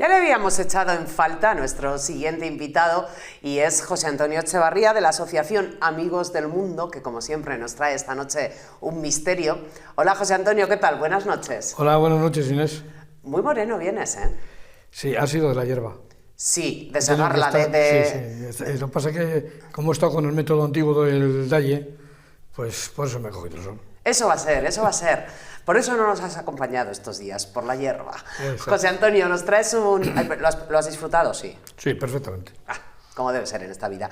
Ya le habíamos echado en falta a nuestro siguiente invitado y es José Antonio Echevarría de la Asociación Amigos del Mundo, que como siempre nos trae esta noche un misterio. Hola José Antonio, ¿qué tal? Buenas noches. Hola, buenas noches, Inés. Muy moreno vienes, ¿eh? Sí, ha sido de la hierba. Sí, de segarla, Sí. Lo que pasa es que, como he estado con el método antiguo del Dalle, pues por eso me he cogido el sol. Eso va a ser, eso va a ser. Por eso no nos has acompañado estos días, por la hierba. Exacto. José Antonio, nos traes un... ¿Lo has disfrutado? Sí. Sí, perfectamente. Como debe ser en esta vida.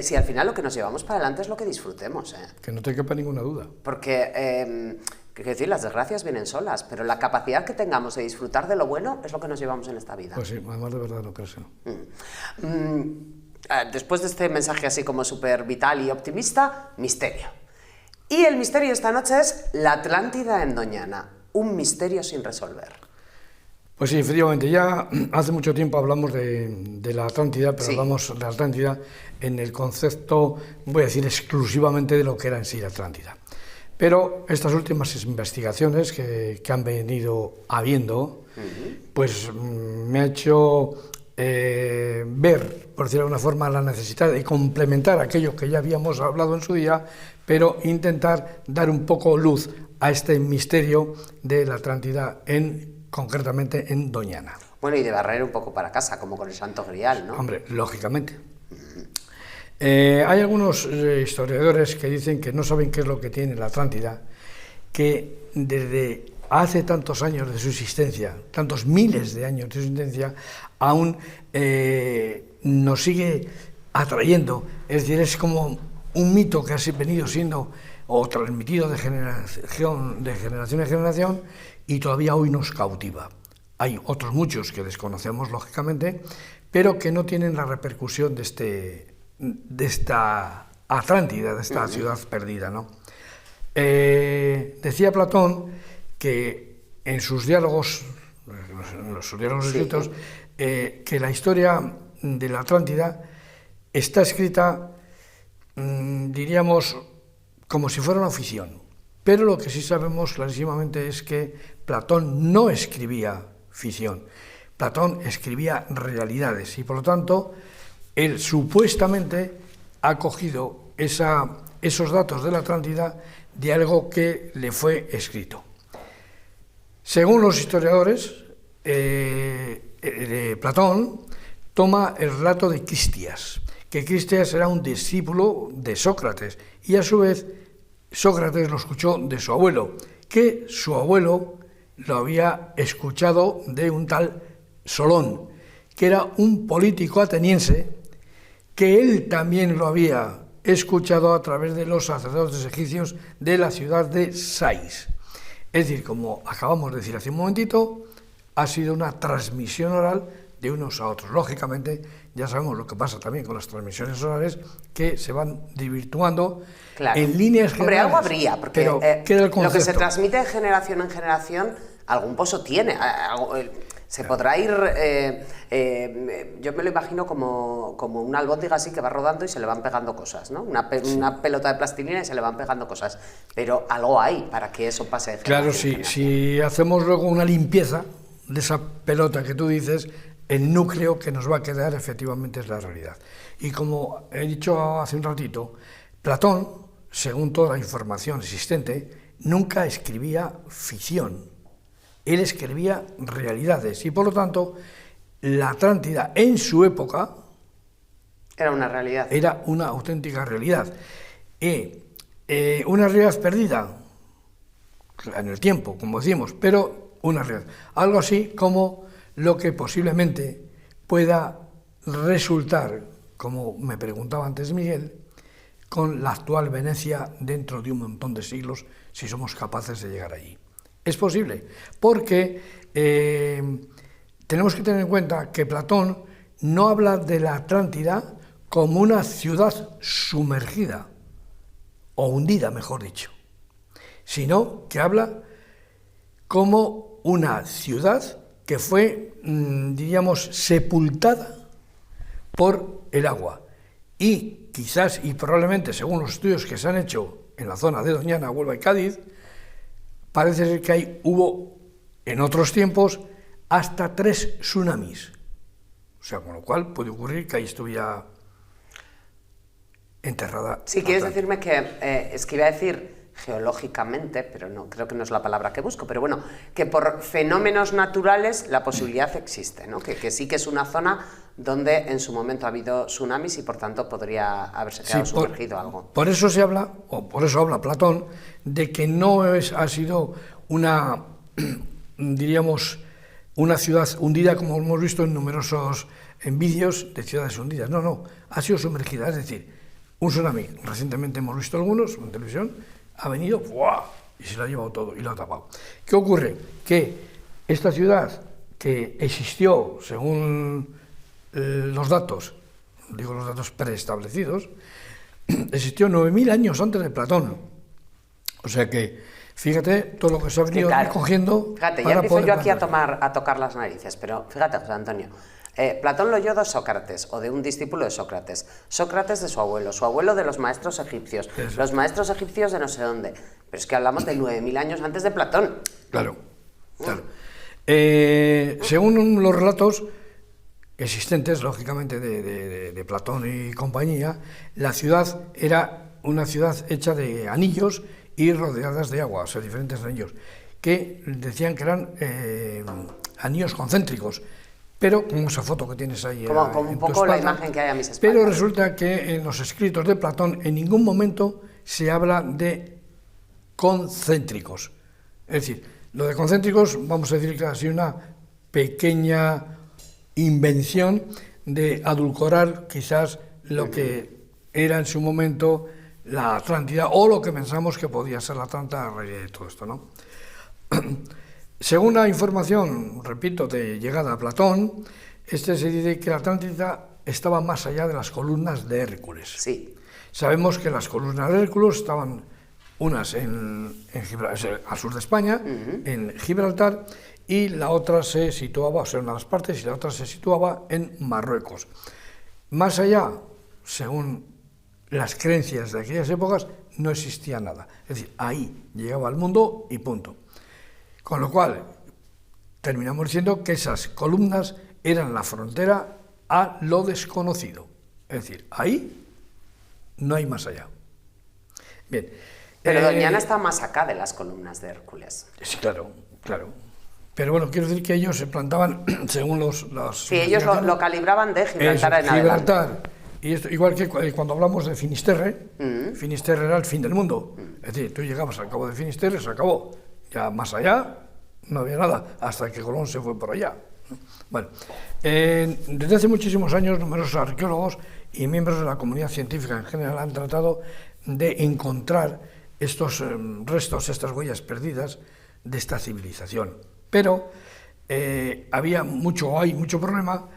Si al final lo que nos llevamos para adelante es lo que disfrutemos, ¿eh? Que no te quepa ninguna duda. Porque, quiero decir, las desgracias vienen solas, pero la capacidad que tengamos de disfrutar de lo bueno es lo que nos llevamos en esta vida. Pues sí, además de verdad no creo que no. Después de este mensaje así como súper vital y optimista, misterio. Y el misterio esta noche es la Atlántida en Doñana, un misterio sin resolver. Pues sí, efectivamente, ya hace mucho tiempo hablamos de la Atlántida, pero sí, hablamos de la Atlántida en el concepto, voy a decir, exclusivamente de lo que era en sí la Atlántida. Pero estas últimas investigaciones que han venido habiendo, pues me ha hecho ver, por decirlo de alguna forma, la necesidad de complementar aquello que ya habíamos hablado en su día, pero intentar dar un poco luz a este misterio de la Atlántida concretamente en Doñana. Bueno, y de barrer un poco para casa, como con el Santo Grial, ¿no? Hombre, lógicamente. Hay algunos historiadores que dicen que no saben qué es lo que tiene la Atlántida, que desde hace tantos años de su existencia, tantos miles de años de su existencia, aún nos sigue atrayendo. Es decir, es como un mito que ha venido siendo o transmitido de generación en generación y todavía hoy nos cautiva. Hay otros muchos que desconocemos, lógicamente, pero que no tienen la repercusión de esta Atlántida, de esta ciudad perdida, ¿no? Decía Platón que en sus diálogos, escritos, que la historia de la Atlántida está escrita, diríamos, como si fuera una ficción. Pero lo que sí sabemos clarísimamente es que Platón no escribía ficción. Platón escribía realidades y, por lo tanto, él supuestamente ha cogido esos datos de la Atlántida de algo que le fue escrito. Según los historiadores, Platón toma el relato de Cristias, que Cristias era un discípulo de Sócrates, y a su vez Sócrates lo escuchó de su abuelo, que su abuelo lo había escuchado de un tal Solón, que era un político ateniense, que él también lo había escuchado a través de los sacerdotes egipcios de la ciudad de Sais. Es decir, como acabamos de decir hace un momentito, ha sido una transmisión oral de unos a otros. Lógicamente, ya sabemos lo que pasa también con las transmisiones orales, que se van desvirtuando en líneas generales. Hombre, algo habría, porque pero queda el concepto. Lo que se transmite de generación en generación, algún pozo tiene. Se podrá ir, yo me lo imagino como una albóndiga así que va rodando y se le van pegando cosas, ¿no? Una pelota de plastilina y se le van pegando cosas, pero algo hay para que eso pase de generación. Claro, si hacemos luego una limpieza de esa pelota que tú dices, el núcleo que nos va a quedar efectivamente es la realidad. Y como he dicho hace un ratito, Platón, según toda la información existente, nunca escribía ficción. Él escribía realidades y, por lo tanto, la Atlántida en su época era una realidad. Era una auténtica realidad. Una realidad perdida en el tiempo, como decimos, pero una realidad. Algo así como lo que posiblemente pueda resultar, como me preguntaba antes Miguel, con la actual Venecia dentro de un montón de siglos, si somos capaces de llegar allí. Es posible, porque tenemos que tener en cuenta que Platón no habla de la Atlántida como una ciudad sumergida, o hundida, mejor dicho, sino que habla como una ciudad que fue, diríamos, sepultada por el agua. Y quizás, y probablemente, según los estudios que se han hecho en la zona de Doñana, Huelva y Cádiz, parece ser que hubo en otros tiempos hasta 3 tsunamis. O sea, con lo cual puede ocurrir que ahí estuviera enterrada. Sí, quieres decirme que, es que iba a decir geológicamente, pero no, creo que no es la palabra que busco, pero bueno, que por fenómenos naturales la posibilidad existe, ¿no? Que sí que es una zona donde en su momento ha habido tsunamis y por tanto podría haberse quedado sumergido algo. Por eso se habla, o por eso habla Platón, de que no ha sido una, diríamos, una ciudad hundida, como hemos visto en numerosos vídeos de ciudades hundidas. No, no, ha sido sumergida, es decir, un tsunami. Recientemente hemos visto algunos en televisión, ha venido ¡buah! Y se lo ha llevado todo y lo ha tapado. ¿Qué ocurre? Que esta ciudad, que existió según los datos, digo los datos preestablecidos, existió 9.000 años antes de Platón. O sea que, fíjate, todo lo que se ha venido recogiendo. Fíjate, ya empiezo yo aquí a tocar las narices, pero fíjate, José Antonio. Platón lo oyó de Sócrates, o de un discípulo de Sócrates. Sócrates de su abuelo de los maestros egipcios, los maestros egipcios de no sé dónde. Pero es que hablamos de 9.000 años antes de Platón. Claro, claro. Según los relatos existentes, lógicamente, de Platón y compañía, la ciudad era una ciudad hecha de anillos y rodeadas de agua, o sea, diferentes anillos, que decían que eran anillos concéntricos. Pero, como esa foto que tienes ahí como un poco la imagen que hay a mis espaldas. Pero resulta que en los escritos de Platón en ningún momento se habla de concéntricos. Es decir, lo de concéntricos, vamos a decir que ha sido una pequeña invención de adulcorar quizás lo que era en su momento la Atlántida, o lo que pensamos que podía ser la Atlántida a raíz de todo esto, ¿no? Según la información, repito, de llegada a Platón, se dice que la Atlántida estaba más allá de las columnas de Hércules. Sí. Sabemos que las columnas de Hércules estaban unas al sur de España, en Gibraltar, y la otra se situaba, o sea, una de las partes, y la otra se situaba en Marruecos. Más allá, según las creencias de aquellas épocas, no existía nada. Es decir, ahí llegaba el mundo y punto. Con lo cual, terminamos diciendo que esas columnas eran la frontera a lo desconocido. Es decir, ahí no hay más allá. Bien. Pero Doñana está más acá de las columnas de Hércules. Sí, claro, claro. Pero bueno, quiero decir que ellos se plantaban según los sí, ellos lo calibraban de Gibraltar en adelante. Gibraltar. Y esto, igual que cuando hablamos de Finisterre, Finisterre era el fin del mundo. Es decir, tú llegabas al cabo de Finisterre, se acabó. Ya más allá no había nada, hasta que Colón se fue por allá. Bueno, desde hace muchísimos años numerosos arqueólogos y miembros de la comunidad científica en general han tratado de encontrar estos restos, estas huellas perdidas de esta civilización. Pero hay mucho problema,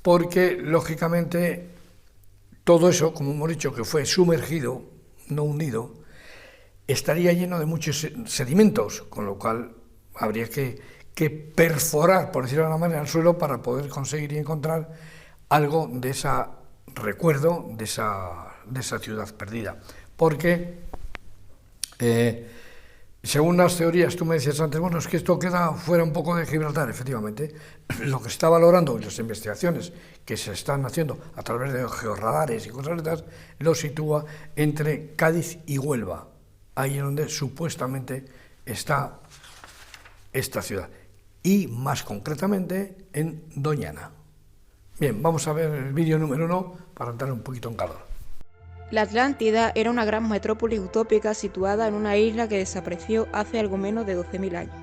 porque lógicamente todo eso, como hemos dicho, que fue sumergido, no hundido, estaría lleno de muchos sedimentos, con lo cual habría que perforar, por decirlo de alguna manera, el suelo para poder conseguir y encontrar algo de ese recuerdo de esa ciudad perdida. Porque, según las teorías, tú me decías antes, bueno, es que esto queda fuera un poco de Gibraltar. Efectivamente, lo que está valorando las investigaciones que se están haciendo a través de georradares y cosas de estas, lo sitúa entre Cádiz y Huelva, ahí en donde supuestamente está esta ciudad, y más concretamente en Doñana. Bien, vamos a ver el vídeo número 1 para entrar un poquito en calor. La Atlántida era una gran metrópolis utópica situada en una isla que desapareció hace algo menos de 12.000 años,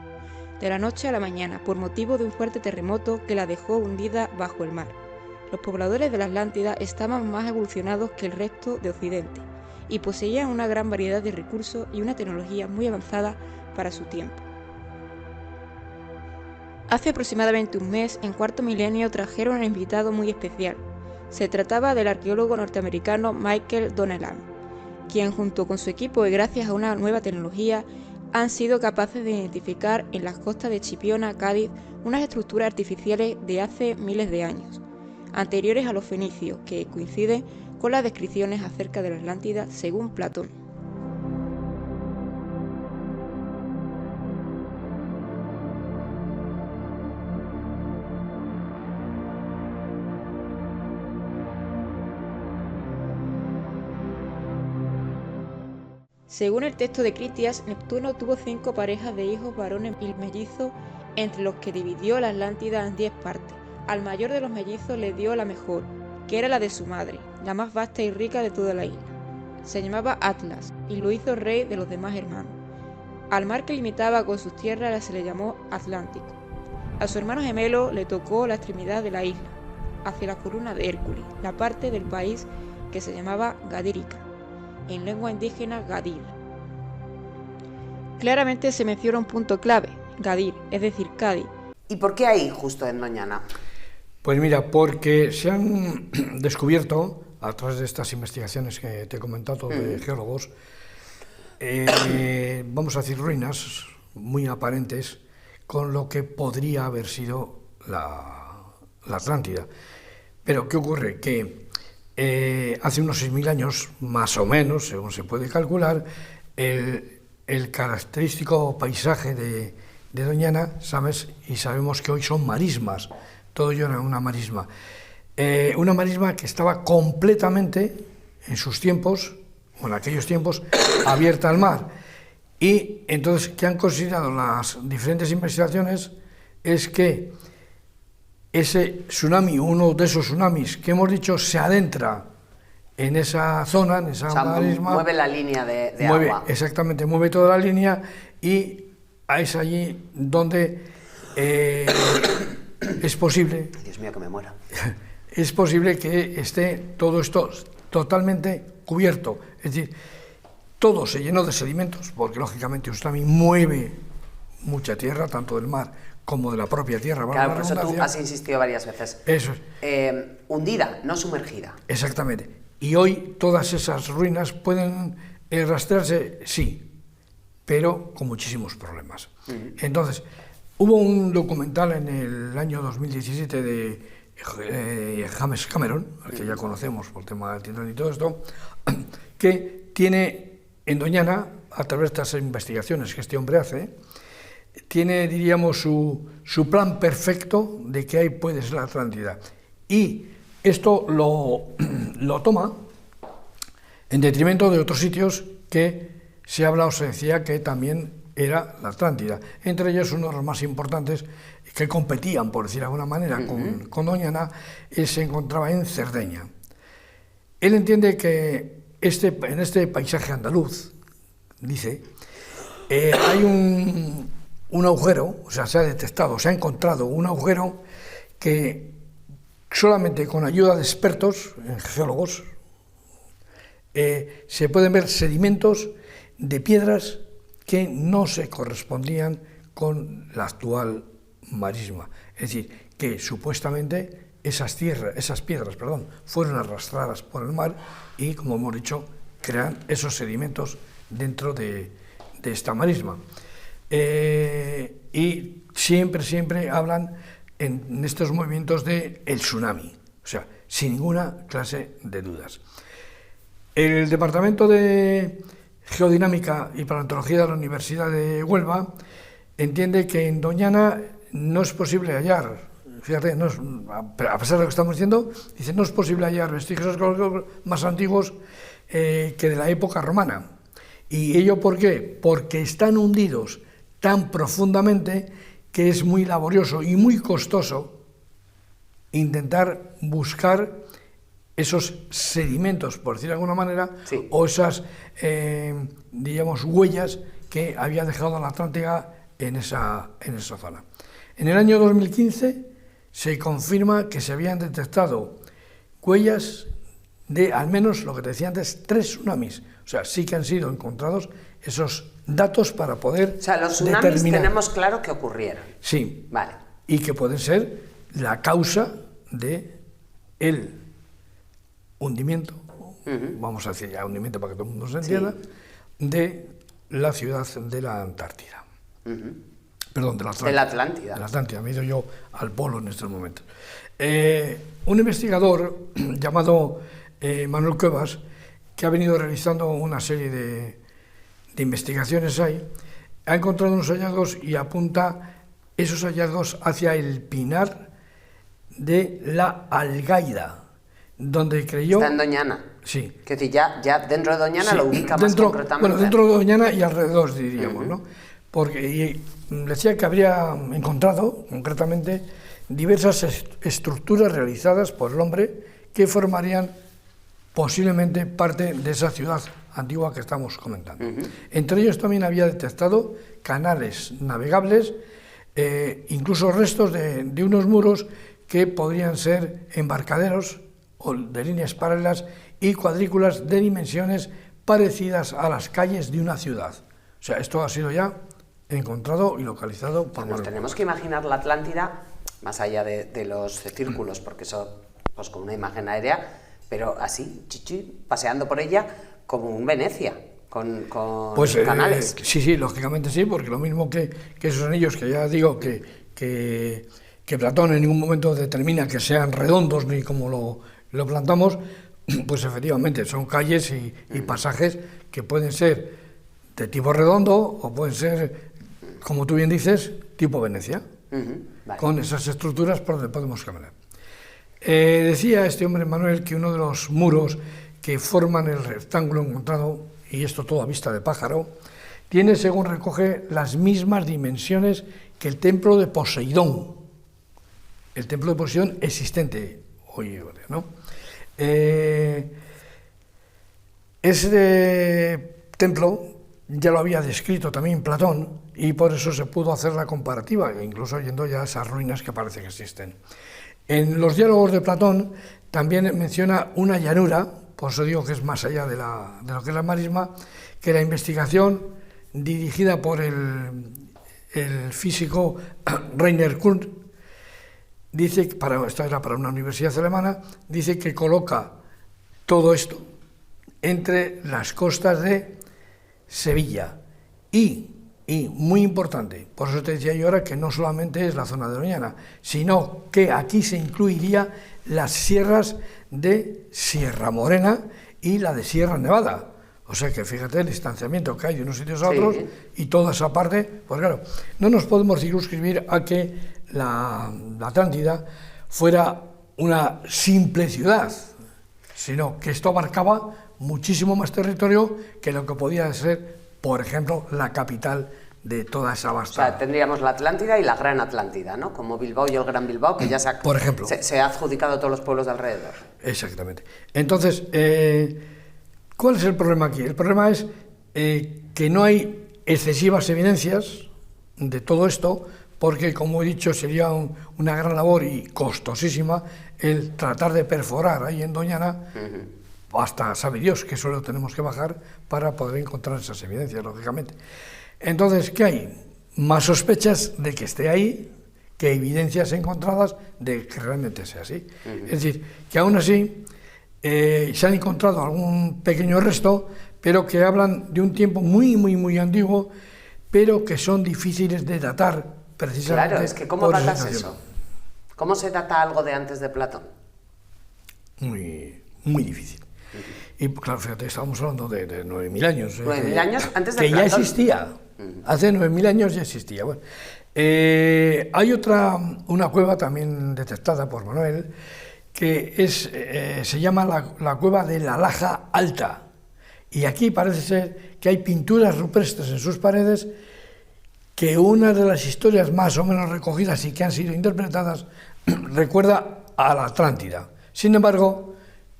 de la noche a la mañana, por motivo de un fuerte terremoto que la dejó hundida bajo el mar. Los pobladores de la Atlántida estaban más evolucionados que el resto de Occidente y poseían una gran variedad de recursos y una tecnología muy avanzada para su tiempo. Hace aproximadamente un mes, en cuarto milenio, trajeron a un invitado muy especial. Se trataba del arqueólogo norteamericano Michael Donnellan, quien junto con su equipo y gracias a una nueva tecnología han sido capaces de identificar en las costas de Chipiona, Cádiz, unas estructuras artificiales de hace miles de años, anteriores a los fenicios, que coinciden con las descripciones acerca de la Atlántida según Platón. Según el texto de Critias, Neptuno tuvo 5 parejas de hijos varones y mellizos, entre los que dividió la Atlántida en 10 partes. Al mayor de los mellizos le dio la mejor, que era la de su madre, la más vasta y rica de toda la isla. Se llamaba Atlas, y lo hizo rey de los demás hermanos. Al mar que limitaba con sus tierras se le llamó Atlántico. A su hermano gemelo le tocó la extremidad de la isla, hacia la columna de Hércules, la parte del país que se llamaba Gadírica, en lengua indígena Gadir. Claramente se menciona un punto clave, Gadir, es decir, Cádiz. ¿Y por qué ahí, justo en Doñana? Pues mira, porque se han descubierto, a través de estas investigaciones que te he comentado de geólogos, vamos a decir, ruinas muy aparentes con lo que podría haber sido la Atlántida. Pero ¿qué ocurre? Que hace unos 6.000 años, más o menos, según se puede calcular, el característico paisaje de Doñana, ¿sabes? Y sabemos que hoy son marismas, todo ello era una marisma. Una marisma que estaba completamente, en sus tiempos, o en aquellos tiempos, abierta al mar. Y entonces, ¿qué han considerado las diferentes investigaciones? Es que ese tsunami, uno de esos tsunamis que hemos dicho, se adentra en esa zona, en esa marisma. Mueve la línea de agua. Exactamente, mueve toda la línea y es allí donde es posible... Dios mío, que me muera. Es posible que esté todo esto totalmente cubierto. Es decir, todo se llenó de sedimentos, porque lógicamente un tsunami mueve mucha tierra, tanto del mar como de la propia tierra. Claro, por eso tú has insistido varias veces. Eso es. Hundida, no sumergida. Exactamente. Y hoy todas esas ruinas pueden rastrearse, sí, pero con muchísimos problemas. Entonces, hubo un documental en el año 2017 de James Cameron, al que ya conocemos por el tema del Titanic y todo esto, que tiene en Doñana, a través de estas investigaciones que este hombre hace, tiene, diríamos, su plan perfecto de que ahí puede ser la Atlántida. Y esto lo toma en detrimento de otros sitios que se habla o se decía que también era la Atlántida. Entre ellos, uno de los más importantes que competían, por decir de alguna manera, con Doñana, se encontraba en Cerdeña. Él entiende que en este paisaje andaluz, dice, hay un agujero, o sea, se ha detectado, se ha encontrado un agujero que solamente con ayuda de expertos, geólogos, se pueden ver sedimentos de piedras que no se correspondían con la actual marisma. Es decir, que supuestamente esas piedras, fueron arrastradas por el mar y, como hemos dicho, crean esos sedimentos dentro de esta marisma. Y siempre hablan en estos movimientos de el tsunami, o sea, sin ninguna clase de dudas. El Departamento de Geodinámica y Paleontología de la Universidad de Huelva entiende que en Doñana no es posible hallar, fíjate, a pesar de lo que estamos diciendo, dice, no es posible hallar vestigios arqueológicos más antiguos que de la época romana. ¿Y ello por qué? Porque están hundidos tan profundamente que es muy laborioso y muy costoso intentar buscar esos sedimentos, por decir de alguna manera, sí, o esas, digamos, huellas que había dejado la Atlántida en esa zona. En el año 2015 se confirma que se habían detectado huellas de, al menos, lo que te decía antes, 3 tsunamis. O sea, sí que han sido encontrados esos datos para poder O sea, los tsunamis determinar. Tenemos claro que ocurrieron. Sí. Vale. Y que pueden ser la causa de el hundimiento, vamos a decir ya hundimiento para que todo el mundo se entienda, sí, de la ciudad de la Antártida. Perdón, de la Atlántida. De la Atlántida. De la Atlántida, me he ido yo al polo en estos momentos. Un investigador llamado Manuel Cuevas, que ha venido realizando una serie de investigaciones ahí, ha encontrado unos hallazgos y apunta esos hallazgos hacia el pinar de la Algaida, donde creyó... Está en Doñana. Sí. Es decir, ya dentro de Doñana Sí, lo ubica más concretamente. Bueno, dentro de Doñana y alrededor, diríamos, ¿no? Porque decía que habría encontrado, concretamente, diversas estructuras realizadas por el hombre que formarían posiblemente parte de esa ciudad antigua que estamos comentando. Entre ellos también había detectado canales navegables, incluso restos de unos muros que podrían ser embarcaderos o de líneas paralelas y cuadrículas de dimensiones parecidas a las calles de una ciudad. O sea, esto ha sido ya encontrado y localizado por Nos tenemos que imaginar la Atlántida, más allá de los círculos, porque eso, pues con una imagen aérea, pero así, paseando por ella como un Venecia, con pues, canales. Sí, lógicamente sí, porque lo mismo que esos anillos, que ya digo que Platón en ningún momento determina que sean redondos ni como lo plantamos, pues efectivamente son calles y pasajes que pueden ser de tipo redondo o pueden ser, como tú bien dices, tipo Venecia, Vale. con esas estructuras por donde podemos caminar. Decía este hombre Manuel que uno de los muros que forman el rectángulo encontrado, y esto todo a vista de pájaro, tiene, según recoge, las mismas dimensiones que el templo de Poseidón, el templo de Poseidón existente hoy, ¿no? Ese templo ya lo había descrito también Platón y por eso se pudo hacer la comparativa, incluso yendo ya a esas ruinas que parece que existen. En los diálogos de Platón también menciona una llanura, por eso digo que es más allá de lo que es la marisma, que la investigación dirigida por el físico Rainer Kuhn, dice, esto era para una universidad alemana, dice que coloca todo esto entre las costas de Sevilla y muy importante, por eso te decía yo ahora que no solamente es la zona de Doñana, sino que aquí se incluiría las sierras de Sierra Morena y la de Sierra Nevada. O sea que fíjate el distanciamiento que hay de unos sitios a otros y toda esa parte, pues claro, no nos podemos circunscribir a que la Atlántida fuera una simple ciudad, sino que esto abarcaba muchísimo más territorio que lo que podía ser, por ejemplo, la capital de toda esa vasta... O sea, tendríamos la Atlántida y la Gran Atlántida, ¿no? Como Bilbao y el Gran Bilbao, que ya por ejemplo, se ha adjudicado a todos los pueblos de alrededor. Exactamente. Entonces, ¿cuál es el problema aquí? El problema es que no hay excesivas evidencias de todo esto, porque, como he dicho, sería una gran labor y costosísima el tratar de perforar ahí en Doñana, hasta sabe Dios que solo tenemos que bajar para poder encontrar esas evidencias, lógicamente. Entonces, ¿qué hay? Más sospechas de que esté ahí que evidencias encontradas de que realmente sea así. Es decir, que aún así se han encontrado algún pequeño resto, pero que hablan de un tiempo muy, muy, muy antiguo, pero que son difíciles de datar precisamente. Claro, es que ¿cómo datas eso? ¿Cómo se data algo de antes de Platón? Muy, muy difícil. Y claro, fíjate, estábamos hablando de 9.000 años. 9.000 años antes de que Platón. Ya existía. Hace 9.000 años ya existía. Bueno, hay una cueva también detectada por Manuel, que se llama la cueva de la Laja Alta. Y aquí parece ser que hay pinturas rupestres en sus paredes, que una de las historias más o menos recogidas y que han sido interpretadas recuerda a la Atlántida. Sin embargo,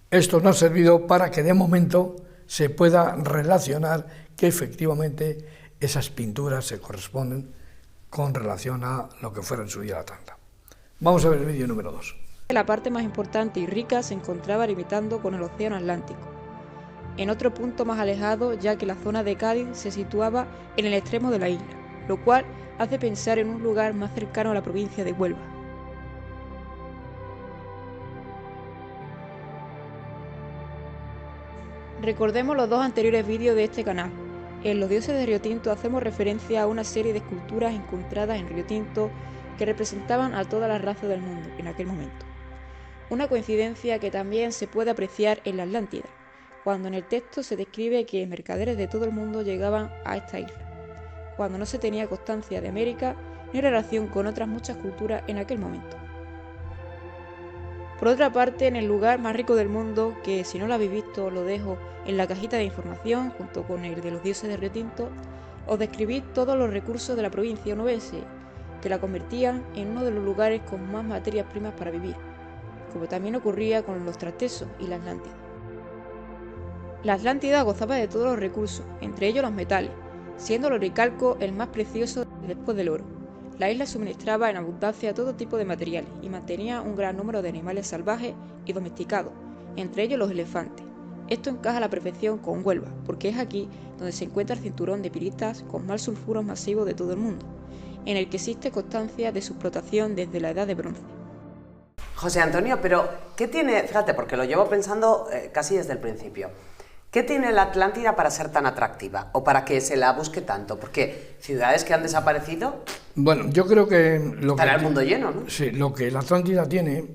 esto no ha servido para que de momento se pueda relacionar que efectivamente esas pinturas se corresponden con relación a lo que fuera en su día la Atlántida. Vamos a ver el vídeo número 2. La parte más importante y rica se encontraba limitando con el océano Atlántico, en otro punto más alejado, ya que la zona de Cádiz se situaba en el extremo de la isla, lo cual hace pensar en un lugar más cercano a la provincia de Huelva. Recordemos los dos anteriores vídeos de este canal. En Los dioses de Río Tinto hacemos referencia a una serie de esculturas encontradas en Río Tinto que representaban a todas las razas del mundo en aquel momento. Una coincidencia que también se puede apreciar en la Atlántida, cuando en el texto se describe que mercaderes de todo el mundo llegaban a esta isla, cuando no se tenía constancia de América ni relación con otras muchas culturas en aquel momento. Por otra parte, en el lugar más rico del mundo, que si no lo habéis visto lo dejo en la cajita de información junto con el de los dioses de Río Tinto, os describí todos los recursos de la provincia onubense, que la convertían en uno de los lugares con más materias primas para vivir, como también ocurría con los Tratesos y la Atlántida. La Atlántida gozaba de todos los recursos, entre ellos los metales, siendo el oricalco el más precioso después del oro. La isla suministraba en abundancia todo tipo de materiales y mantenía un gran número de animales salvajes y domesticados, entre ellos los elefantes. Esto encaja a la perfección con Huelva, porque es aquí donde se encuentra el cinturón de piritas con más sulfuros masivos de todo el mundo, en el que existe constancia de su explotación desde la Edad de Bronce. José Antonio, pero ¿qué tiene? Fíjate, porque lo llevo pensando casi desde el principio. ¿Qué tiene la Atlántida para ser tan atractiva o para que se la busque tanto? Porque ciudades que han desaparecido... Bueno, yo creo que... Estará el mundo lleno, ¿no? Sí, lo que la Atlántida tiene,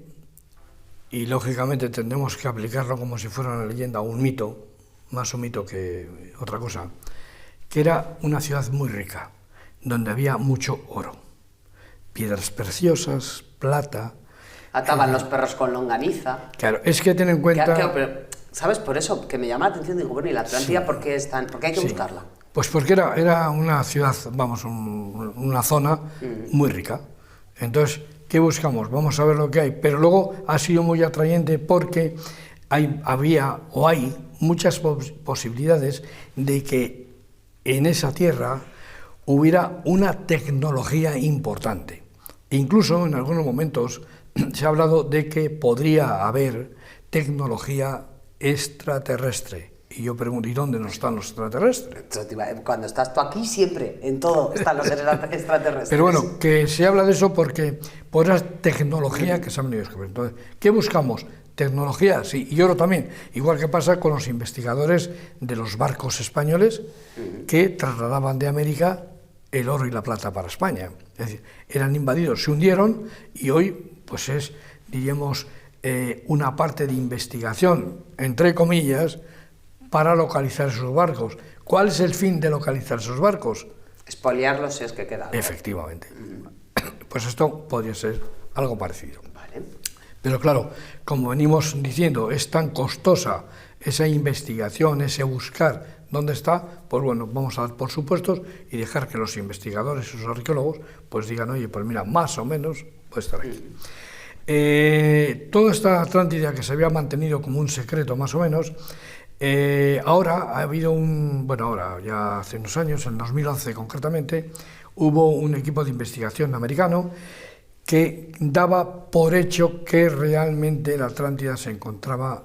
y lógicamente tendremos que aplicarlo como si fuera una leyenda o un mito, más un mito que otra cosa, que era una ciudad muy rica, donde había mucho oro, piedras preciosas, plata... Ataban los perros con longaniza. Claro, es que ten en cuenta... Claro, pero, ¿sabes? Por eso, que me llama la atención, digo, bueno, ¿y la Atlántida por qué es tan...? ¿Por qué hay que buscarla? Pues porque era una ciudad, vamos, una zona muy rica. Entonces, ¿qué buscamos? Vamos a ver lo que hay. Pero luego ha sido muy atrayente porque hay muchas posibilidades de que en esa tierra hubiera una tecnología importante. Incluso en algunos momentos se ha hablado de que podría haber tecnología extraterrestre. Y yo pregunto, ¿y dónde no están los extraterrestres? Cuando estás tú aquí, siempre, en todo, están los extraterrestres. Pero bueno, que se habla de eso porque por la tecnología que se ha venido a descubrir. Entonces, ¿qué buscamos? Tecnología, sí, y oro también. Igual que pasa con los investigadores de los barcos españoles que trasladaban de América el oro y la plata para España. Es decir, eran invadidos, se hundieron y hoy pues es, diríamos, una parte de investigación, entre comillas, para localizar esos barcos. ¿Cuál es el fin de localizar esos barcos? Expoliarlos si es que queda algo. Efectivamente. Pues esto podría ser algo parecido. Vale. Pero claro, como venimos diciendo, es tan costosa esa investigación, ese buscar dónde está, pues bueno, vamos a dar por supuestos y dejar que los investigadores y los arqueólogos pues digan, oye, pues mira, más o menos puede estar aquí. Toda esta Atlántida que se había mantenido como un secreto más o menos, ahora ha habido ahora ya hace unos años, en 2011 concretamente, hubo un equipo de investigación americano que daba por hecho que realmente la Atlántida se encontraba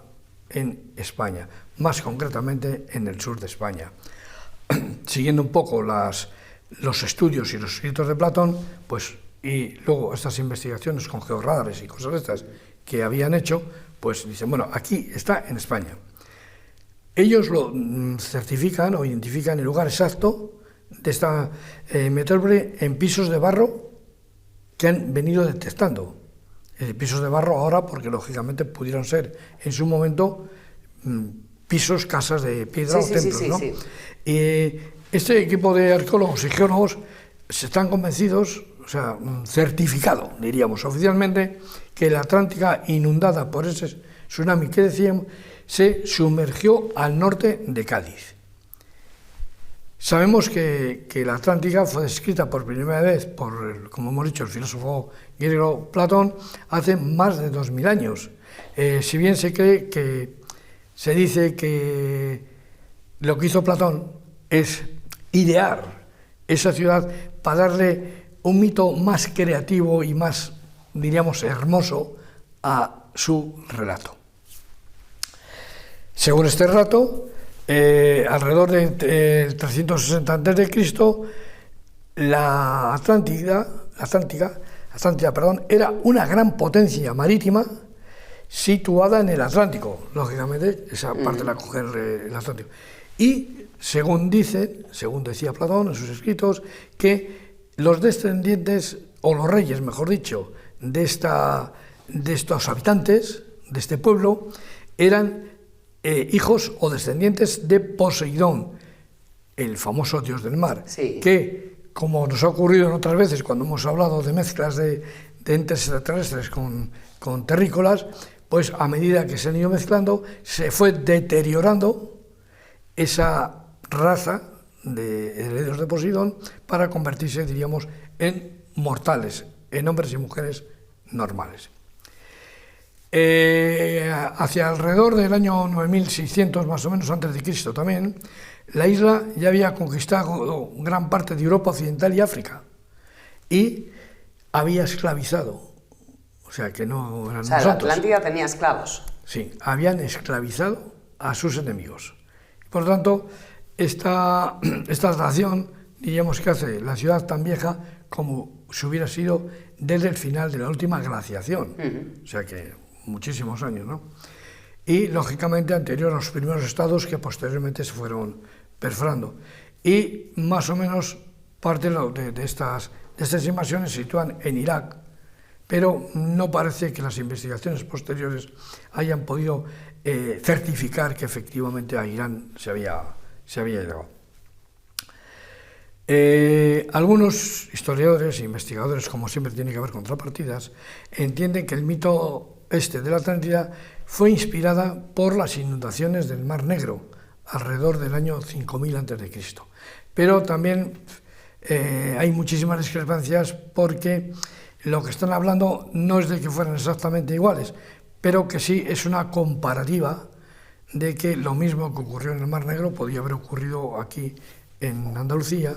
en España, más concretamente en el sur de España. Siguiendo un poco los estudios y los escritos de Platón, pues, y luego estas investigaciones con georradares y cosas de estas que habían hecho, pues dicen, bueno, aquí está en España. Ellos lo certifican o identifican el lugar exacto de esta metrópoli en pisos de barro que han venido detectando. Pisos de barro ahora porque lógicamente pudieron ser en su momento pisos, casas de piedra o templos, ¿no? Sí. Este equipo de arqueólogos y geólogos se están convencidos, o sea, certificado, diríamos oficialmente, que la Atlántica inundada por ese tsunami que decíamos se sumergió al norte de Cádiz. Sabemos que la Atlántica fue descrita por primera vez por, como hemos dicho, el filósofo griego Platón hace más de 2000 años. Si bien se cree que se dice que lo que hizo Platón es idear esa ciudad para darle un mito más creativo y más, diríamos, hermoso a su relato. Según este relato, alrededor del 360 a.C., la Atlántida, era una gran potencia marítima situada en el Atlántico, lógicamente, esa parte la coge el Atlántico. Y según decía Platón en sus escritos, que los descendientes, o los reyes, mejor dicho, de estos habitantes, de este pueblo, eran hijos o descendientes de Poseidón, el famoso dios del mar, sí, que, como nos ha ocurrido en otras veces cuando hemos hablado de mezclas de de entes extraterrestres con terrícolas, pues a medida que se han ido mezclando, se fue deteriorando esa raza de herederos de Poseidón para convertirse, diríamos, en mortales, en hombres y mujeres normales. Hacia alrededor del año 9600, más o menos antes de Cristo también, la isla ya había conquistado gran parte de Europa Occidental y África y había esclavizado, o sea que no eran nosotros. La Atlántida tenía esclavos. Sí, habían esclavizado a sus enemigos. Por lo tanto, esta atracción, diríamos que hace la ciudad tan vieja como si hubiera sido desde el final de la última glaciación, o sea que muchísimos años, ¿no? Y, lógicamente, anterior a los primeros estados que posteriormente se fueron perforando. Y, más o menos, parte de estas invasiones se sitúan en Irak, pero no parece que las investigaciones posteriores hayan podido certificar que efectivamente a Irán se había llegado. Algunos historiadores e investigadores, como siempre tiene que haber contrapartidas, entienden que el mito de la Atlántida fue inspirada por las inundaciones del Mar Negro alrededor del año 5000 a.C. Pero también hay muchísimas discrepancias porque lo que están hablando no es de que fueran exactamente iguales, pero que sí es una comparativa de que lo mismo que ocurrió en el Mar Negro podía haber ocurrido aquí en Andalucía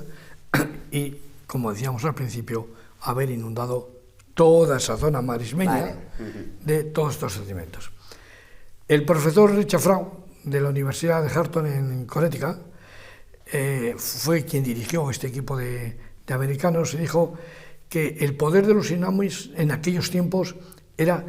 y, como decíamos al principio, haber inundado toda esa zona marismeña de todos estos sedimentos. El profesor Richard Fraun, de la Universidad de Harton en Connecticut, fue quien dirigió este equipo de americanos y dijo que el poder de los tsunamis en aquellos tiempos era,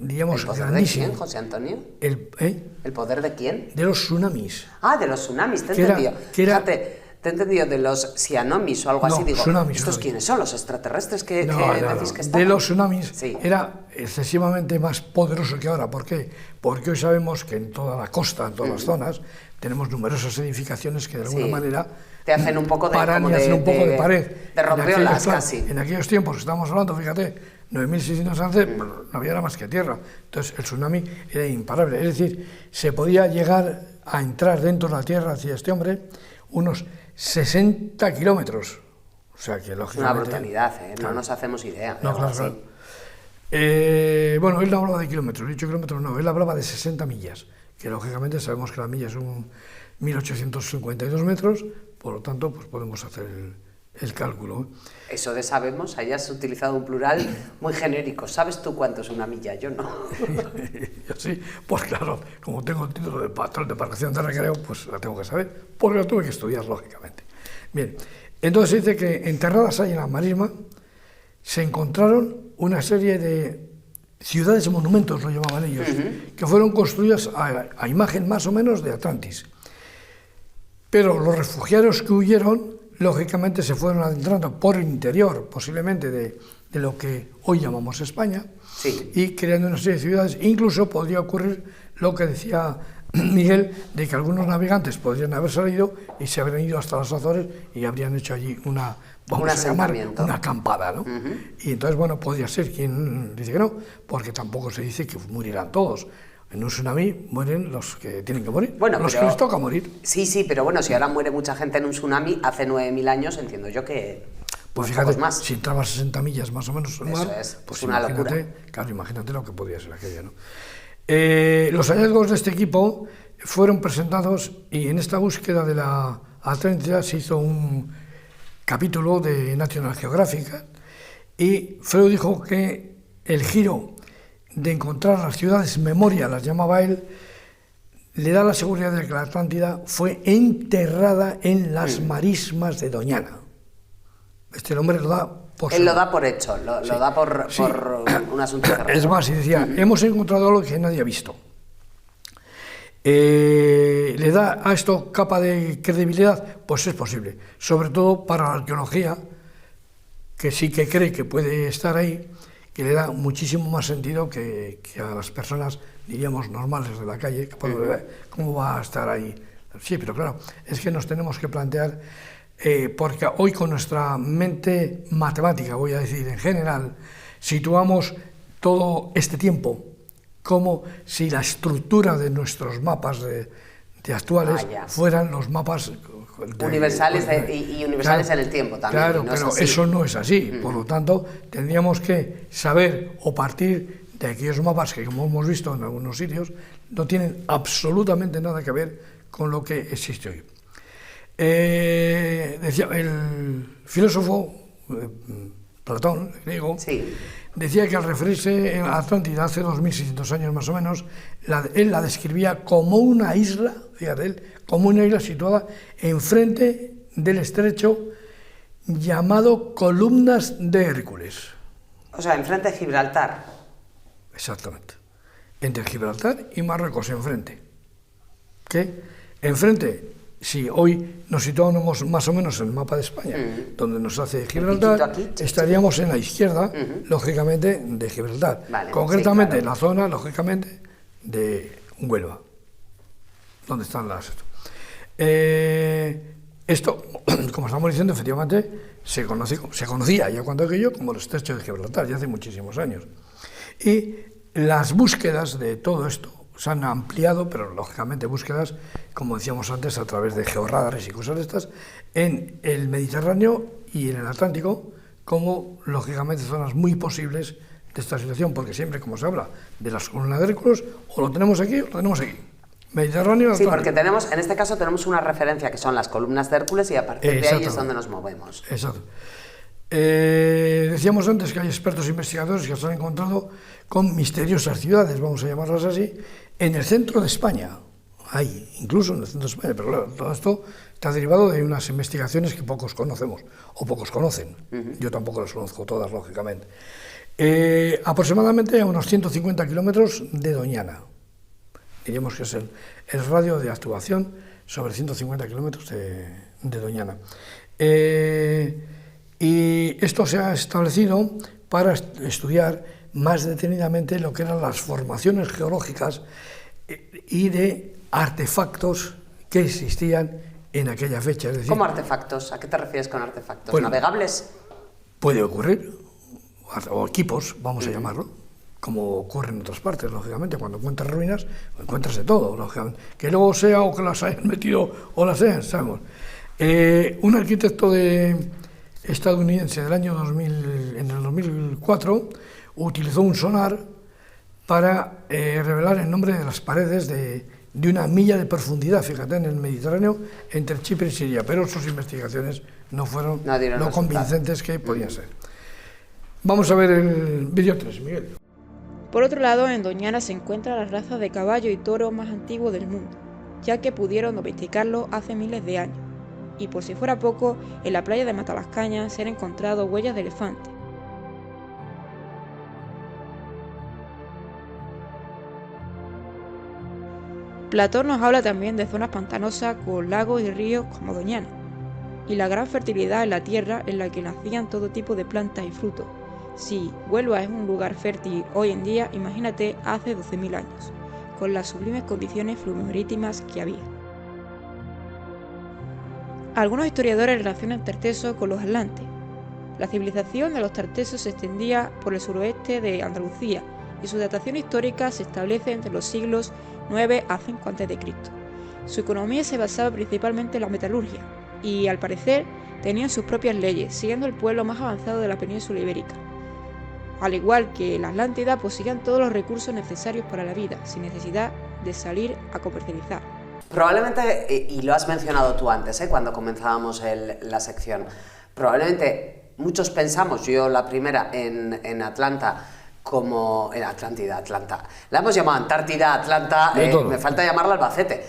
digamos, grandísimo. ¿El poder de quién, José Antonio? ¿El poder de quién? De los tsunamis. Ah, de los tsunamis, te he entendido. Fíjate, te he entendido de los cianomis o algo así. Digo, ¿estos quiénes son? ¿Los extraterrestres que decís que están? De los tsunamis sí. Era excesivamente más poderoso que ahora. ¿Por qué? Porque hoy sabemos que en toda la costa, en todas las zonas, tenemos numerosas edificares que de alguna manera te hacen un poco de pared. De rompeolas casi. En aquellos tiempos que estamos hablando, fíjate, 9600 antes, no había nada más que tierra. Entonces el tsunami era imparable. Es decir, se podía llegar a entrar dentro de la tierra, hacia este hombre, unos 60 kilómetros. O sea que lógicamente... Una brutalidad, ¿eh? No nos hacemos idea. No, claro. Bueno, él no hablaba de kilómetros, he dicho kilómetros no, él hablaba de 60 millas, que lógicamente sabemos que la milla son 1852 metros, por lo tanto, pues podemos hacer el cálculo. Eso de sabemos, hayas utilizado un plural muy genérico. ¿Sabes tú cuánto es una milla? Yo no. Yo sí, pues claro, como tengo el título de patrón de embarcación de recreo, pues la tengo que saber, porque la tuve que estudiar, lógicamente. Bien, entonces dice que enterradas ahí en la marisma se encontraron una serie de ciudades monumentos, lo llamaban ellos, que fueron construidas a imagen más o menos de Atlantis. Pero los refugiados que huyeron, lógicamente se fueron adentrando por el interior, posiblemente de lo que hoy llamamos España, y creando una serie de ciudades. Incluso podría ocurrir lo que decía Miguel, de que algunos navegantes podrían haber salido y se habrían ido hasta las Azores y habrían hecho allí una acampada, ¿no? Y entonces, bueno, podría ser quien dice que no, porque tampoco se dice que murieran todos. En un tsunami mueren los que tienen que morir, los que les toca morir. Sí, pero bueno, si ahora muere mucha gente en un tsunami, hace 9000 años, entiendo yo que... Pues fíjate, si entraba 60 millas más o menos en el mar, pues una locura. Claro, imagínate lo que podía ser aquello, ¿no? Los hallazgos de este equipo fueron presentados y en esta búsqueda de la Atlántida se hizo un capítulo de National Geographic y Freud dijo que el giro de encontrar las ciudades memoria, las llamaba él, le da la seguridad de que la Atlántida fue enterrada en las marismas de Doñana. Este nombre lo da por... Él lo da por hecho, lo da por un asunto cerrado. Es más, y decía, hemos encontrado algo que nadie ha visto. ¿Le da a esto capa de credibilidad? Pues es posible, sobre todo para la arqueología, que sí que cree que puede estar ahí, que le da muchísimo más sentido que a las personas, diríamos, normales de la calle, que pueden ver cómo va a estar ahí. Sí, pero claro, es que nos tenemos que plantear, porque hoy con nuestra mente matemática, voy a decir en general, situamos todo este tiempo como si la estructura de nuestros mapas de actuales fueran los mapas universales y universales en el tiempo también. Claro, pero eso no es así. Por lo tanto, tendríamos que saber o partir de aquellos mapas que, como hemos visto en algunos sitios, no tienen absolutamente nada que ver con lo que existe hoy. Decía el filósofo Platón, el griego, decía que al referirse a Atlántida hace 2600 años más o menos, él la describía como una isla, fíjate él, como una isla situada enfrente del estrecho llamado Columnas de Hércules. O sea, enfrente de Gibraltar. Exactamente. Entre Gibraltar y Marruecos, enfrente. ¿Qué? Enfrente, si hoy nos situamos más o menos en el mapa de España, donde nos hace Gibraltar, estaríamos en la izquierda, lógicamente, de Gibraltar. Vale, concretamente, en la zona, lógicamente, de Huelva, donde están las... esto, como estamos diciendo, efectivamente, se conocía ya cuando aquello como el estrecho de Gibraltar, ya hace muchísimos años. Y las búsquedas de todo esto se han ampliado, pero lógicamente búsquedas, como decíamos antes, a través de georradares y cosas de estas, en el Mediterráneo y en el Atlántico, como lógicamente zonas muy posibles de esta situación, porque siempre, como se habla de las columnas de Hércules, o lo tenemos aquí o lo tenemos aquí. Mediterráneo y Atlántico. Sí, porque tenemos, en este caso tenemos una referencia que son las columnas de Hércules y a partir de ahí es donde nos movemos. Exacto. Decíamos antes que hay expertos investigadores que se han encontrado con misteriosas ciudades, vamos a llamarlas así, en el centro de España. Hay, incluso en el centro de España, pero claro, todo esto está derivado de unas investigaciones que pocos conocemos, o pocos conocen. Yo tampoco las conozco todas, lógicamente. Aproximadamente a unos 150 kilómetros de Doñana. Diríamos que es el radio de actuación sobre 150 kilómetros de Doñana. Y esto se ha establecido para estudiar más detenidamente lo que eran las formaciones geológicas y de artefactos que existían en aquella fecha. Es decir, ¿cómo artefactos? ¿A qué te refieres con artefactos? Bueno, ¿navegables? Puede ocurrir, o equipos, vamos a llamarlo, como ocurre en otras partes, lógicamente. Cuando encuentras ruinas, encuentras de todo, lógicamente. Que luego sea o que las hayan metido o las sean, sabemos. Un arquitecto estadounidense del año 2000, en el 2004, utilizó un sonar para revelar el nombre de las paredes de una milla de profundidad, fíjate, en el Mediterráneo, entre Chipre y Siria, pero sus investigaciones no fueron lo convincentes que podían ser. Vamos a ver el vídeo 3, Miguel. Por otro lado, en Doñana se encuentra la raza de caballo y toro más antigua del mundo, ya que pudieron domesticarlo hace miles de años. Y por si fuera poco, en la playa de Matalascañas se han encontrado huellas de elefante. Platón nos habla también de zonas pantanosas con lagos y ríos como Doñana, y la gran fertilidad en la tierra en la que nacían todo tipo de plantas y frutos. Si Huelva es un lugar fértil hoy en día, imagínate hace 12.000 años, con las sublimes condiciones fluvimarítimas que había. Algunos historiadores relacionan Tarteso con los atlantes. La civilización de los tartesos se extendía por el suroeste de Andalucía y su datación histórica se establece entre los siglos 9 a 5 a.C. Su economía se basaba principalmente en la metalurgia y, al parecer, tenían sus propias leyes, siendo el pueblo más avanzado de la península ibérica. Al igual que la Atlántida, poseían todos los recursos necesarios para la vida, sin necesidad de salir a comercializar. Probablemente, y lo has mencionado tú antes, cuando comenzábamos la sección, probablemente muchos pensamos, yo la primera, en Atlanta, como en Atlanta. La hemos llamado Antártida, Atlanta, me falta llamarla Albacete.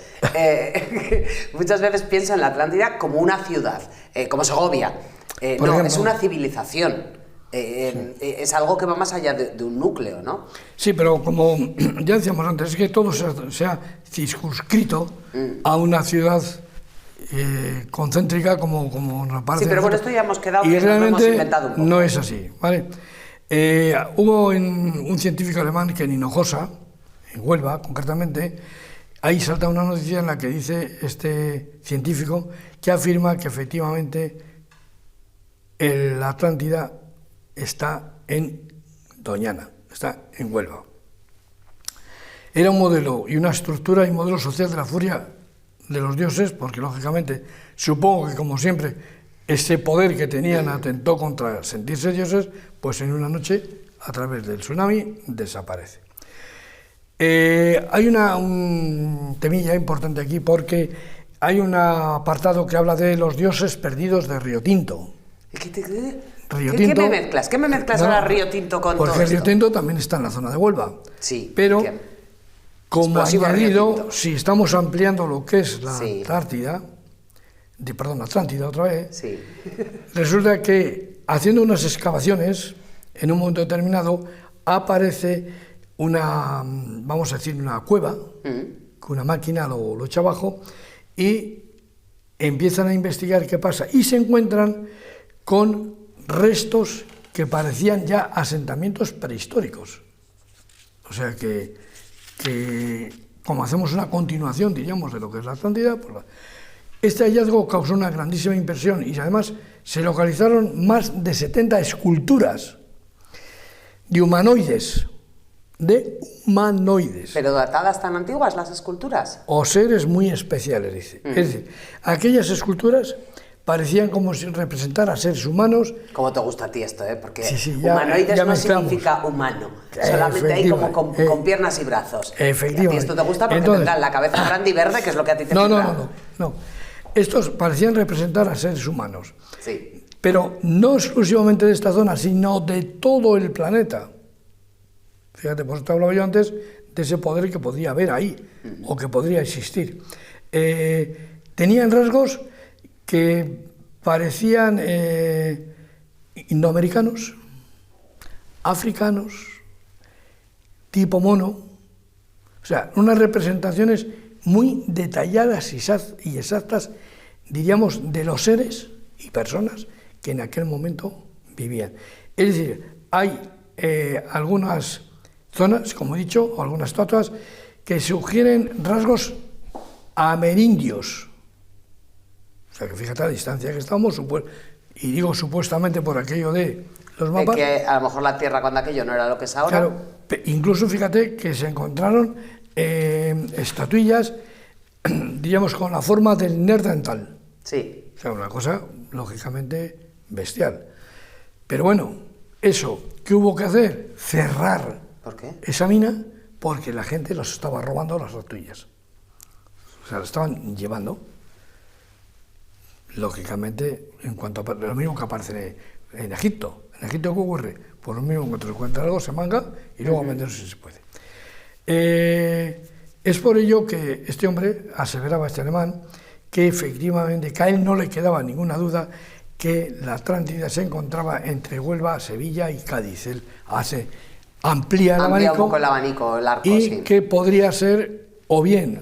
Muchas veces pienso en la Atlántida como una ciudad, como Segovia. No, ejemplo, es una civilización. Es algo que va más allá de un núcleo, ¿no? Sí, pero como ya decíamos antes, es que todo se ha circunscrito a una ciudad concéntrica como una parte. Sí, pero con esto ya hemos quedado y que realmente nos hemos inventado un poco. No es así, ¿vale? Hubo un científico alemán que en Hinojosa, en Huelva concretamente, ahí salta una noticia en la que dice este científico que afirma que efectivamente la Atlántida está en Doñana, está en Huelva. Era un modelo y una estructura y modelo social de la furia de los dioses, porque lógicamente, supongo que como siempre, ese poder que tenían atentó contra sentirse dioses, pues en una noche, a través del tsunami, desaparece. Hay un temilla importante aquí, porque hay un apartado que habla de los dioses perdidos de Río Tinto. ¿Qué me mezclas? ¿Qué me mezclas ahora Río Tinto con todo esto? Porque Río Tinto también está en la zona de Huelva. Sí. Pero, como añadido, Río si estamos ampliando lo que es la Atlántida otra vez, sí. Resulta que haciendo unas excavaciones, en un momento determinado, aparece una, vamos a decir, una cueva, que una máquina lo echa abajo, y empiezan a investigar qué pasa, y se encuentran con restos que parecían ya asentamientos prehistóricos. O sea que como hacemos una continuación, diríamos, de lo que es la Atlántida, pues este hallazgo causó una grandísima impresión y además se localizaron más de 70 esculturas de humanoides. ¿Pero datadas tan antiguas las esculturas? O seres muy especiales, dice. Es decir, aquellas esculturas parecían como si representara seres humanos. Como te gusta a ti esto, ¿eh? Porque humanoides no significa humano, solamente hay como con piernas y brazos. Efectivamente. Y a ti esto te gusta porque tendrán la cabeza grande y verde, que es lo que a ti te figura. No. Estos parecían representar a seres humanos. Sí. Pero no exclusivamente de esta zona, sino de todo el planeta. Fíjate, por eso te hablaba yo antes de ese poder que podría haber ahí, o que podría existir. Tenían rasgos que parecían indoamericanos, africanos, tipo mono, o sea, unas representaciones muy detalladas y exactas, diríamos, de los seres y personas que en aquel momento vivían. Es decir, hay algunas zonas, como he dicho, o algunas estatuas, que sugieren rasgos amerindios. O sea, que fíjate la distancia que estamos, y digo supuestamente por aquello de los mapas. Que a lo mejor la Tierra cuando aquello no era lo que es ahora. Claro, incluso fíjate que se encontraron estatuillas, diríamos, con la forma del Neandertal. Sí. O sea, una cosa lógicamente bestial. Pero bueno, eso, ¿qué hubo que hacer? Cerrar. ¿Por qué? Esa mina, porque la gente los estaba robando las estatuillas. O sea, las estaban llevando. Lógicamente, en cuanto a lo mismo que aparece en Egipto. ¿En Egipto qué ocurre? Por lo mismo que te encuentra algo, se manga y luego venderse si se puede. Es por ello que este hombre aseveraba, este alemán, que efectivamente, que a él no le quedaba ninguna duda que la Atlántida se encontraba entre Huelva, Sevilla y Cádiz. Él amplía un poco el abanico, el arco, y que podría ser o bien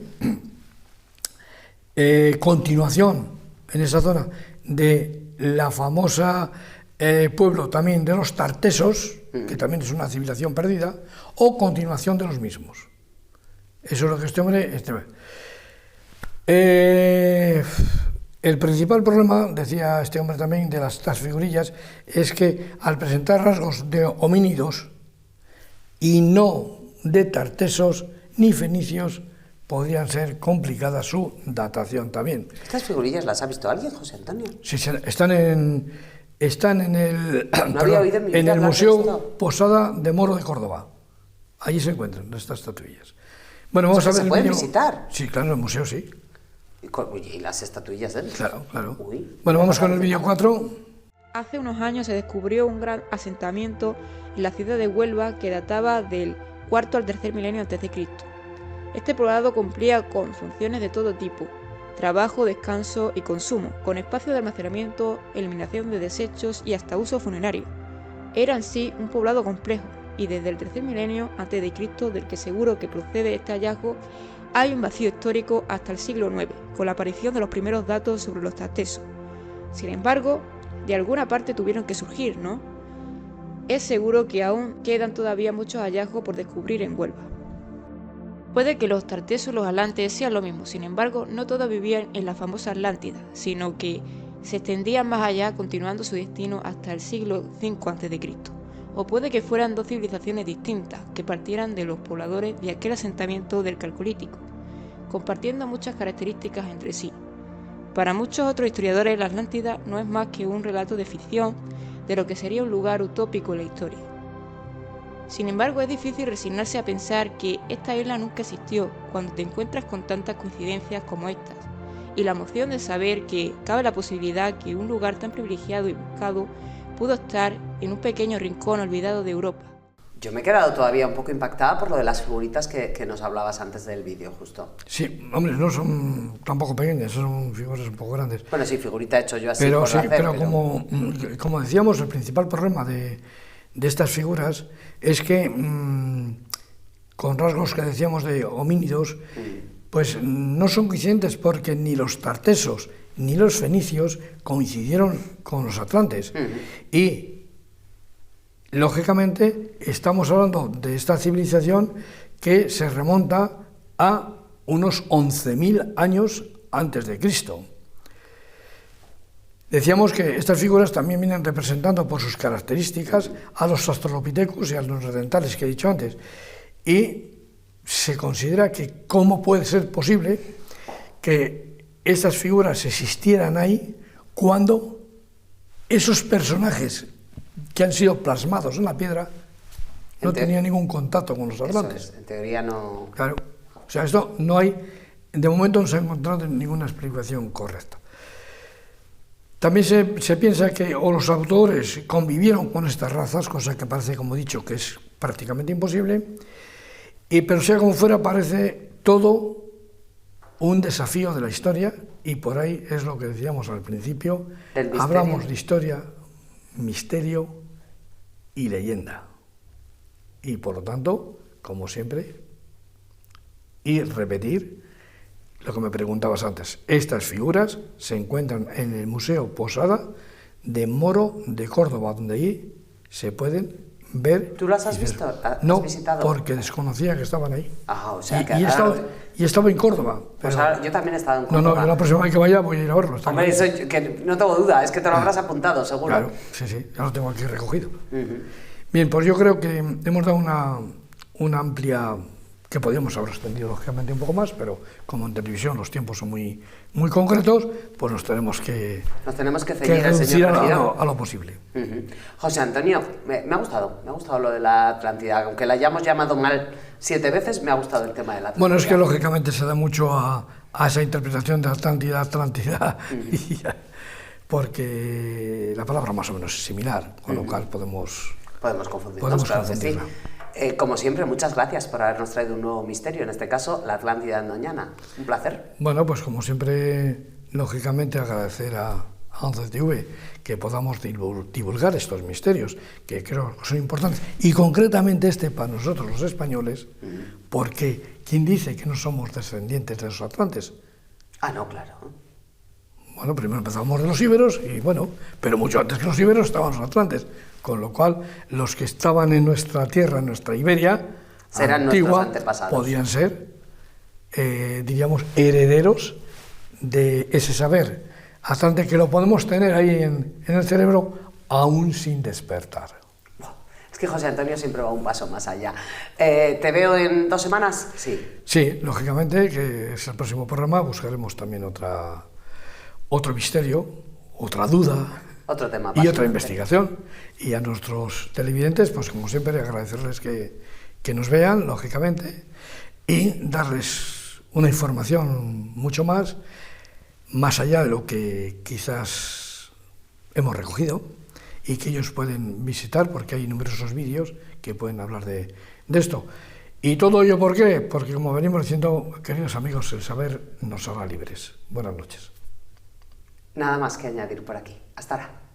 continuación en esa zona de la famosa pueblo también de los tartesos, que también es una civilización perdida, o continuación de los mismos. Eso es lo que este hombre... el principal problema, decía este hombre también, de estas figurillas, es que al presentar rasgos de homínidos y no de tartesos ni fenicios, podrían ser complicadas su datación también. ¿Estas figurillas las ha visto alguien, José Antonio? Sí, están en el, en el Museo Posada de Moro de Córdoba. Allí se encuentran estas estatuillas. Bueno, vamos a ver. ¿Se pueden visitar? Sí, claro, en el museo sí. ¿Y las estatuillas de él? Claro. Uy, bueno, vamos con el vídeo 4. Hace unos años se descubrió un gran asentamiento en la ciudad de Huelva que databa del cuarto al tercer milenio a.C. Este poblado cumplía con funciones de todo tipo: trabajo, descanso y consumo, con espacio de almacenamiento, eliminación de desechos y hasta uso funerario. Era en sí un poblado complejo, y desde el tercer milenio a.C., del que seguro que procede este hallazgo, hay un vacío histórico hasta el siglo IX, con la aparición de los primeros datos sobre los tartesos. Sin embargo, de alguna parte tuvieron que surgir, ¿no? Es seguro que aún quedan todavía muchos hallazgos por descubrir en Huelva. Puede que los tartesos y los atlantes sean lo mismo, sin embargo, no todos vivían en la famosa Atlántida, sino que se extendían más allá, continuando su destino hasta el siglo V a.C., O puede que fueran dos civilizaciones distintas, que partieran de los pobladores de aquel asentamiento del Calcolítico, compartiendo muchas características entre sí. Para muchos otros historiadores, la Atlántida no es más que un relato de ficción de lo que sería un lugar utópico en la historia. Sin embargo, es difícil resignarse a pensar que esta isla nunca existió cuando te encuentras con tantas coincidencias como estas, y la emoción de saber que cabe la posibilidad que un lugar tan privilegiado y buscado pudo estar en un pequeño rincón olvidado de Europa. Yo me he quedado todavía un poco impactada por lo de las figuritas que nos hablabas antes del vídeo, justo. Sí, hombre, no son tampoco pequeñas, son figuras un poco grandes. Bueno, sí, figurita hecho yo así Pero por sí, hacer, pero como decíamos, el principal problema de estas figuras es que, con rasgos que decíamos de homínidos, pues no son coincidentes porque ni los tartesos ni los fenicios coincidieron con los atlantes. Y, lógicamente, estamos hablando de esta civilización que se remonta a unos 11.000 años antes de Cristo. Decíamos que estas figuras también vienen representando por sus características a los Australopithecus y a los neandertales que he dicho antes. Y se considera que cómo puede ser posible que estas figuras existieran ahí cuando esos personajes que han sido plasmados en la piedra no tenían ningún contacto con los atlantes. En teoría no... Claro. O sea, esto no hay, de momento no se ha encontrado ninguna explicación correcta. También se piensa que o los autores convivieron con estas razas, cosa que parece, como he dicho, que es prácticamente imposible, pero sea como fuera, parece todo un desafío de la historia, y por ahí es lo que decíamos al principio, hablamos de historia, misterio y leyenda. Y por lo tanto, como siempre, y repetir lo que me preguntabas antes, estas figuras se encuentran en el Museo Posada de Moro de Córdoba, donde ahí se pueden ver. ¿Tú las has visto? ¿Has no, visitado? Porque desconocía que estaban ahí. O sea, que y estaba en Córdoba. Pues pero... yo también he estado en Córdoba. No, yo la próxima vez que vaya voy a ir a verlo. Hombre, eso, que no tengo duda, es que te lo habrás apuntado, seguro. Claro, sí, ya lo tengo aquí recogido. Bien, pues yo creo que hemos dado una amplia... que podríamos haber extendido lógicamente un poco más, pero como en televisión los tiempos son muy concretos, pues nos tenemos que reducir a lo posible. José Antonio, me ha gustado lo de la Atlántida, aunque la hayamos llamado mal 7 veces, me ha gustado el tema de la Atlántida. Bueno, es que lógicamente se da mucho a esa interpretación de Atlántida, porque la palabra más o menos es similar, con lo cual podemos confundirnos, claro que sí. Como siempre, muchas gracias por habernos traído un nuevo misterio, en este caso, la Atlántida en Doñana. Un placer. Bueno, pues como siempre, lógicamente agradecer a 11TV que podamos divulgar estos misterios, que creo que son importantes, y concretamente este para nosotros los españoles, porque ¿quién dice que no somos descendientes de los atlantes? No, claro. Bueno, primero empezamos de los íberos, y bueno, pero mucho antes que los íberos estaban los atlantes. Con lo cual, los que estaban en nuestra tierra, en nuestra Iberia serán antigua, nuestros antepasados. Podían ser, diríamos, herederos de ese saber atlante, que lo podemos tener ahí en el cerebro, aún sin despertar. Es que José Antonio siempre va un paso más allá. ¿Te veo en 2 semanas? Sí. Sí, lógicamente, que es el próximo programa, buscaremos también otro misterio, otra duda, otro tema y otra investigación. Y a nuestros televidentes, pues como siempre, agradecerles que nos vean, lógicamente, y darles una información mucho más allá de lo que quizás hemos recogido, y que ellos pueden visitar, porque hay numerosos vídeos que pueden hablar de esto. ¿Y todo ello por qué? Porque, como venimos diciendo, queridos amigos, el saber nos hará libres. Buenas noches. Nada más que añadir por aquí. Hasta ahora.